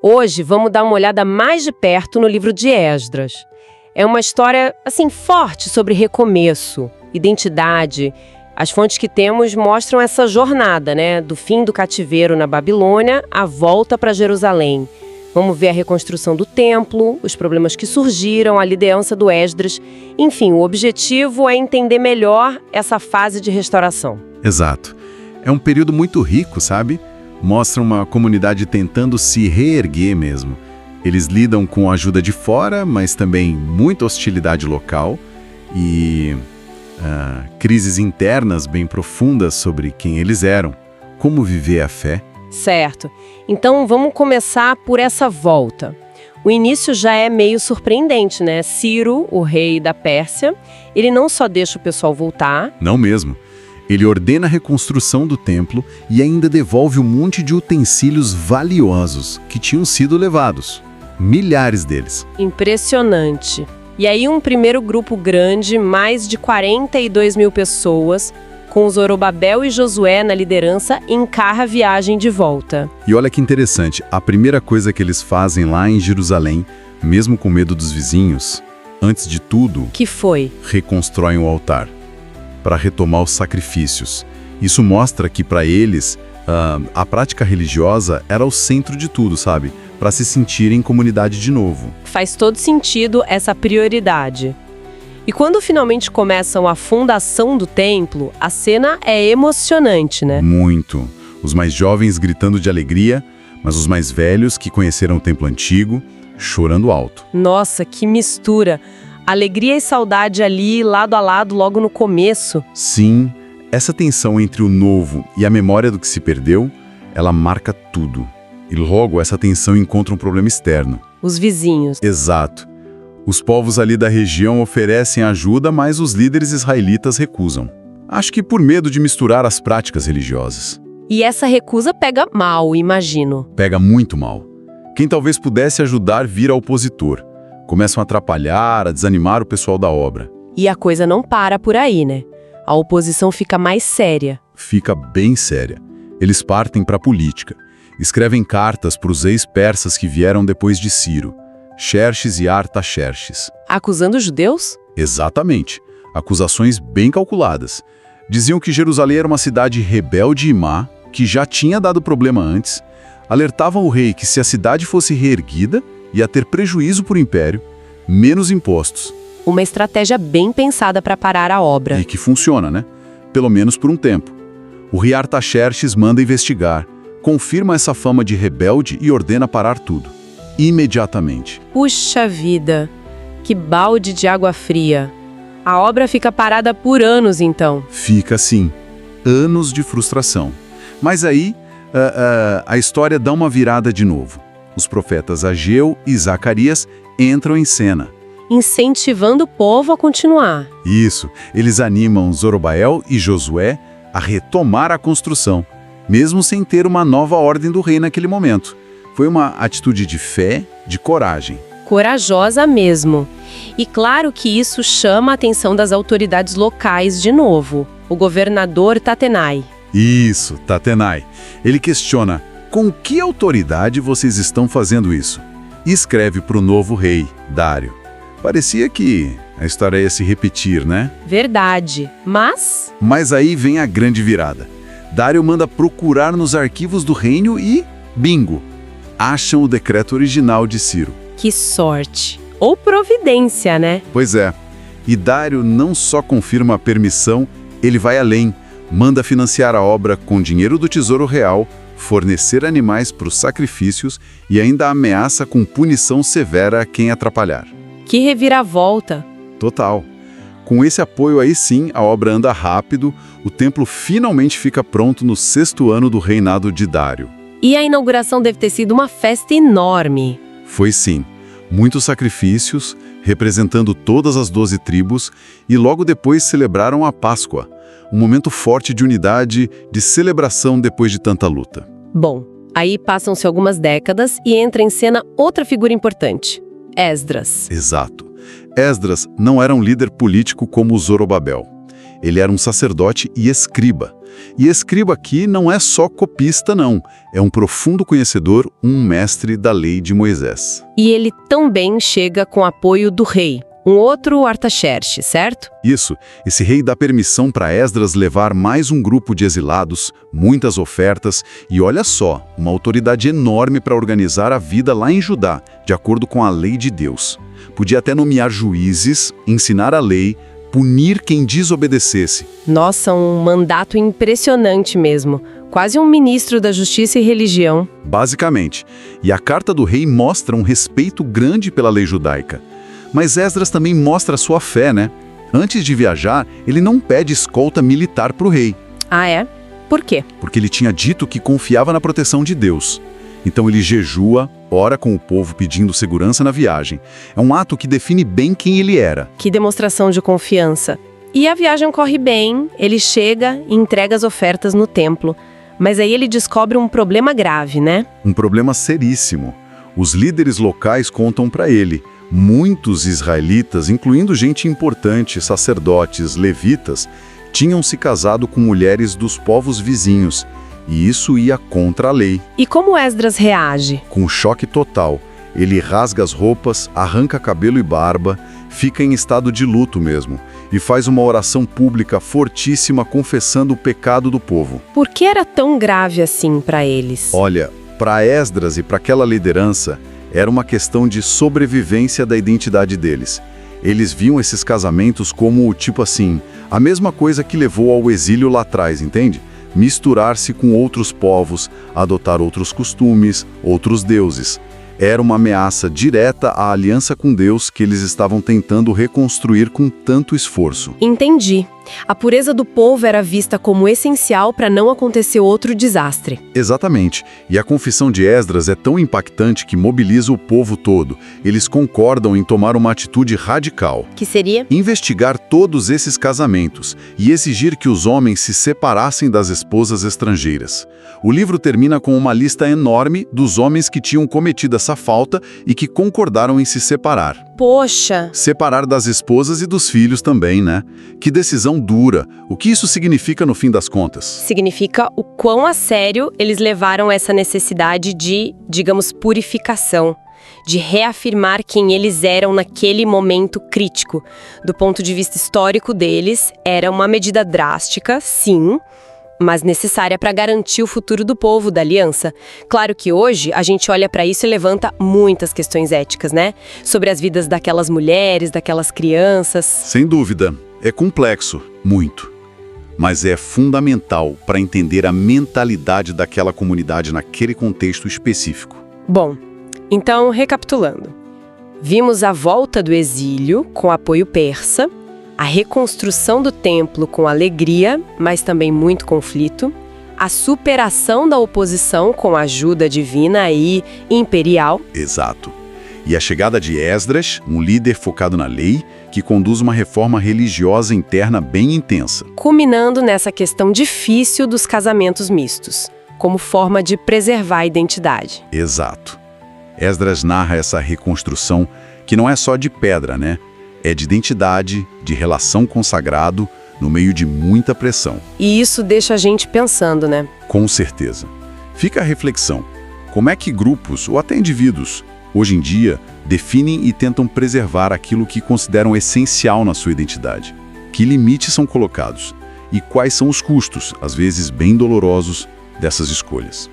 Hoje vamos dar uma olhada mais de perto no livro de Esdras. É uma história, assim, forte sobre recomeço, identidade. As fontes que temos mostram essa jornada, né? Do fim do cativeiro na Babilônia à volta para Jerusalém. Vamos ver a reconstrução do templo, os problemas que surgiram, a liderança do Esdras. Enfim, o objetivo é entender melhor essa fase de restauração. Exato. É um período muito rico, sabe? Mostra uma comunidade tentando se reerguer mesmo. Eles lidam com a ajuda de fora, mas também muita hostilidade local e crises internas bem profundas sobre quem eles eram, como viver a fé. Certo. Então vamos começar por essa volta. O início já é meio surpreendente, né? Ciro, o rei da Pérsia, ele não só deixa o pessoal voltar... Não mesmo. Ele ordena a reconstrução do templo e ainda devolve um monte de utensílios valiosos que tinham sido levados. Milhares deles. Impressionante. E aí um primeiro grupo grande, mais de 42 mil pessoas, com Zorobabel e Josué na liderança, encarra a viagem de volta. E olha que interessante, a primeira coisa que eles fazem lá em Jerusalém, mesmo com medo dos vizinhos, antes de tudo... Que foi? Reconstroem o altar, para retomar os sacrifícios. Isso mostra que para eles, a prática religiosa era o centro de tudo, sabe? Para se sentirem comunidade de novo. Faz todo sentido essa prioridade. E quando finalmente começam a fundação do templo, a cena é emocionante, né? Muito. Os mais jovens gritando de alegria, mas os mais velhos que conheceram o templo antigo, chorando alto. Nossa, que mistura! Alegria e saudade ali, lado a lado, logo no começo. Sim, essa tensão entre o novo e a memória do que se perdeu, ela marca tudo. E logo essa tensão encontra um problema externo. Os vizinhos. Exato. Os povos ali da região oferecem ajuda, mas os líderes israelitas recusam. Acho que por medo de misturar as práticas religiosas. E essa recusa pega mal, imagino. Pega muito mal. Quem talvez pudesse ajudar vira opositor. Começam a atrapalhar, a desanimar o pessoal da obra. E a coisa não para por aí, né? A oposição fica mais séria. Fica bem séria. Eles partem para a política. Escrevem cartas para os ex-persas que vieram depois de Ciro, Xerxes e Artaxerxes. Acusando os judeus? Exatamente. Acusações bem calculadas. Diziam que Jerusalém era uma cidade rebelde e má, que já tinha dado problema antes. Alertavam o rei que se a cidade fosse reerguida, ia ter prejuízo para o império, menos impostos. Uma estratégia bem pensada para parar a obra. E que funciona, né? Pelo menos por um tempo. O rei Artaxerxes manda investigar, confirma essa fama de rebelde e ordena parar tudo. Imediatamente. Puxa vida, que balde de água fria. A obra fica parada por anos, então. Fica assim. Anos de frustração. Mas aí, a história dá uma virada de novo. Os profetas Ageu e Zacarias entram em cena. Incentivando o povo a continuar. Isso, eles animam Zorobabel e Josué a retomar a construção, mesmo sem ter uma nova ordem do rei naquele momento. Foi uma atitude de fé, de coragem. Corajosa mesmo. E claro que isso chama a atenção das autoridades locais de novo. O governador Tatenai. Isso, Tatenai. Ele questiona: com que autoridade vocês estão fazendo isso? E escreve para o novo rei, Dário. Parecia que a história ia se repetir, né? Verdade, mas... Mas aí vem a grande virada. Dário manda procurar nos arquivos do reino e, bingo, acham o decreto original de Ciro. Que sorte! Ou providência, né? Pois é. E Dário não só confirma a permissão, ele vai além, manda financiar a obra com dinheiro do Tesouro Real, fornecer animais para os sacrifícios e ainda ameaça com punição severa a quem atrapalhar. Que reviravolta! Total. Com esse apoio aí sim, a obra anda rápido, o templo finalmente fica pronto no 6º ano do reinado de Dário. E a inauguração deve ter sido uma festa enorme. Foi sim. Muitos sacrifícios, representando todas as 12 tribos, e logo depois celebraram a Páscoa, um momento forte de unidade, de celebração depois de tanta luta. Bom, aí passam-se algumas décadas e entra em cena outra figura importante, Esdras. Exato. Esdras não era um líder político como Zorobabel. Ele era um sacerdote e escriba. E escriba aqui não é só copista, não. É um profundo conhecedor, um mestre da lei de Moisés. E ele também chega com apoio do rei, um outro Artaxerxes, certo? Isso, esse rei dá permissão para Esdras levar mais um grupo de exilados, muitas ofertas e, olha só, uma autoridade enorme para organizar a vida lá em Judá, de acordo com a lei de Deus. Podia até nomear juízes, ensinar a lei, punir quem desobedecesse. Nossa, um mandato impressionante mesmo. Quase um ministro da Justiça e Religião. Basicamente. E a carta do rei mostra um respeito grande pela lei judaica. Mas Esdras também mostra sua fé, né? Antes de viajar, ele não pede escolta militar para o rei. Ah, é? Por quê? Porque ele tinha dito que confiava na proteção de Deus. Então ele jejua, ora com o povo pedindo segurança na viagem. É um ato que define bem quem ele era. Que demonstração de confiança. E a viagem corre bem, ele chega e entrega as ofertas no templo. Mas aí ele descobre um problema grave, né? Um problema seríssimo. Os líderes locais contam para ele. Muitos israelitas, incluindo gente importante, sacerdotes, levitas, tinham se casado com mulheres dos povos vizinhos. E isso ia contra a lei. E como Esdras reage? Com choque total. Ele rasga as roupas, arranca cabelo e barba, fica em estado de luto mesmo, e faz uma oração pública fortíssima confessando o pecado do povo. Por que era tão grave assim para eles? Olha, para Esdras e para aquela liderança, era uma questão de sobrevivência da identidade deles. Eles viam esses casamentos como, tipo assim, a mesma coisa que levou ao exílio lá atrás, entende? Misturar-se com outros povos, adotar outros costumes, outros deuses. Era uma ameaça direta à aliança com Deus que eles estavam tentando reconstruir com tanto esforço. Entendi. A pureza do povo era vista como essencial para não acontecer outro desastre. Exatamente. E a confissão de Esdras é tão impactante que mobiliza o povo todo. Eles concordam em tomar uma atitude radical. Que seria? Investigar todos esses casamentos e exigir que os homens se separassem das esposas estrangeiras. O livro termina com uma lista enorme dos homens que tinham cometido essa falta e que concordaram em se separar. Poxa! Separar das esposas e dos filhos também, né? Que decisão dura. O que isso significa no fim das contas? Significa o quão a sério eles levaram essa necessidade de, digamos, purificação. De reafirmar quem eles eram naquele momento crítico. Do ponto de vista histórico deles, era uma medida drástica, sim, mas necessária para garantir o futuro do povo, da aliança. Claro que hoje a gente olha para isso e levanta muitas questões éticas, né? Sobre as vidas daquelas mulheres, daquelas crianças. Sem dúvida. É complexo, muito. Mas é fundamental para entender a mentalidade daquela comunidade naquele contexto específico. Bom, então, recapitulando. Vimos a volta do exílio com apoio persa, a reconstrução do templo com alegria, mas também muito conflito, a superação da oposição com ajuda divina e imperial. Exato. E a chegada de Esdras, um líder focado na lei, que conduz uma reforma religiosa interna bem intensa. Culminando nessa questão difícil dos casamentos mistos, como forma de preservar a identidade. Exato. Esdras narra essa reconstrução que não é só de pedra, né? É de identidade, de relação com o sagrado, no meio de muita pressão. E isso deixa a gente pensando, né? Com certeza. Fica a reflexão. Como é que grupos, ou até indivíduos, hoje em dia, definem e tentam preservar aquilo que consideram essencial na sua identidade? Que limites são colocados? E quais são os custos, às vezes bem dolorosos, dessas escolhas?